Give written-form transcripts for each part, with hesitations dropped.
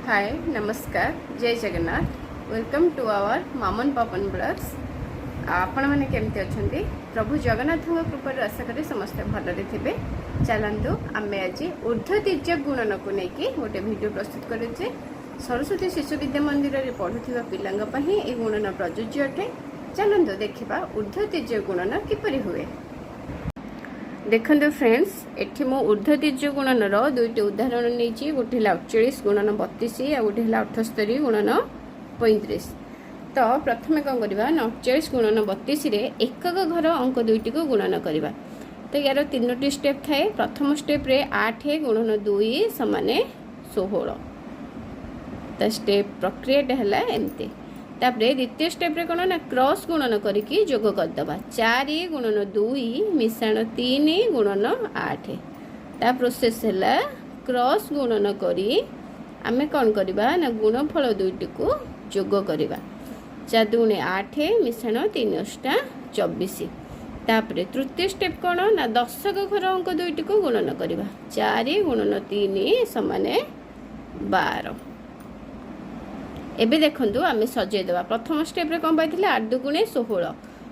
हाय नमस्कार जय Jagannath welcome to our मामन पवन ब्लॉग्स। आपण मैंने केमती अच्छा प्रभु जगन्नाथ कृपार आशा करी समस्ते भलरे थे। चलतु आम आज ऊर्ध्वतीर्य गुणन को लेकिन गोटे वीडियो प्रस्तुत करे सरस्वती शिशु विद्या मंदिर में पढ़ुवा पिलांई ये गुणन प्रযোज्य अटे। चलतु देखा ऊर्ध्वतीर्य गुणन किपरि हुए। देखो फ्रेंड्स एठी मो ऊर्ध्वतीर्य गुणन दुईटी उदाहरण नहीं गोटे 48 गुणन 32 आ गोटे 78 गुणन 35। तो प्रथम कौन करवा 49 गुणन 32 रे एकक घर अंक दुईटी को गुणन करवा। तो यार 3टी स्टेप थाए। प्रथम स्टेप रे 8 गुणन 2 समान 16। तो स्टेप प्रक्रिया है एमती। तापरे द्वितीय स्टेप रे कौन ना क्रॉस गुणन करके जोग करदबा 4 गुणन 2 मिश्रण 3 गुणन 8। ता प्रोसेस है क्रॉस गुणन करी आमे कौन करबा ना गुणफल दुईटी को जोग करबा 4 दूने 8 मिश्रण 3 अष्टा 24। तापरे तृतीय स्टेप कौन ना दशक घर अंक दुईटी को गुणन करबा 4 गुणन 3 समान 12। एबे देखंतु आमे सजेदेवा। प्रथम स्टेप रे कौन पाइथिले 8 दुगुणे 16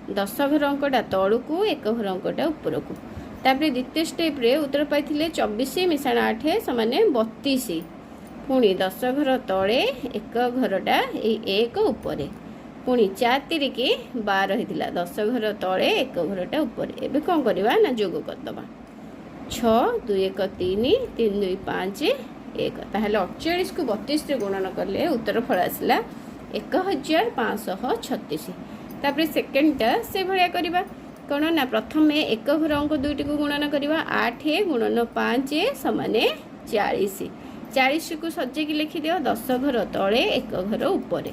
10 घर अंकटा तळुकू 1 घर अंकटा उपरकू। तापरे द्वितीय स्टेप रे उत्तर पाइथिले 24 मिश्रण 8 समान 32। पुणी 10 घर तळे 1 घरटा 1 उपरे पुणी 4 तिरिकी 12 हेतिला 10 घर तळे 1 घरटा उपरे। एबे कौन करबा ना जोग करदबा 6 2 1 3 3 2 5 1। ताहले 48 को 32 रे गुणन करले उत्तर फल आसला 1536। तापरे सेकेंडटा से भलिया करबा कोन ना प्रथम एक घर अंक दुईटी को गुणन करबा 8 गुणन 5 समान 40। 40 को सजे की लिखि दियो 10 घर तळे 1 घर उपरे।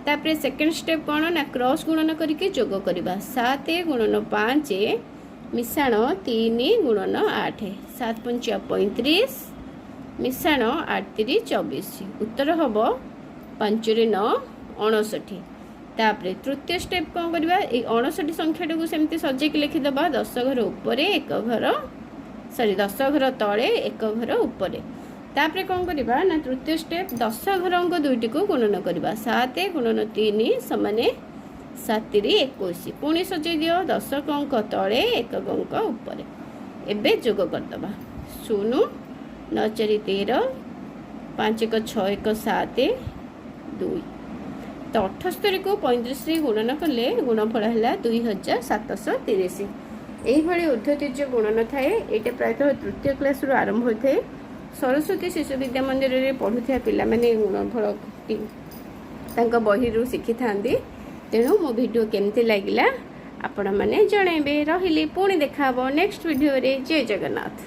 तापरे सेकेंड स्टेप कोन ना क्रॉस गुणन करके जोग करबा 7 गुणन 5 मिश्रण 3 गुणन 8 7 5 35 मिश्रण 8 3 24। उत्तर हम 5 रे 9 59। तापरे तृतीय स्टेप कौन करबा 59 संख्या को सेमती सजे की लिखिदबा 10 घर उपरे 1 घर 10 घर तळे 1 घर उपरे। तापरे कौन करबा ना तृतीय स्टेप 10 घर अंक दुईटी को गुणन करबा 7 गुणन 3 समान 7 3 21। पुणी सजे दियो 10 अंक तळे 1 अंक उपरे। एबे जोग करदबा 0 9 4 13 5 1 6 1 7 2। तो 78 को 35 गुणन कले गुणफल है 2730। यही ऊर्ध्वतीर्य गुणन थाए। ये प्रायतः तृतीय क्लास रु आरंभ होता है। सरस्वती शिशु विद्या मंदिर में पढ़ुवा पिलाने गुणफल बही शिखी था। तेणु मो वीडियो केमती लगिला आपण मैंने जनइबे। रही पुणी देखा नेक्स्ट वीडियो रे। जय जगन्नाथ।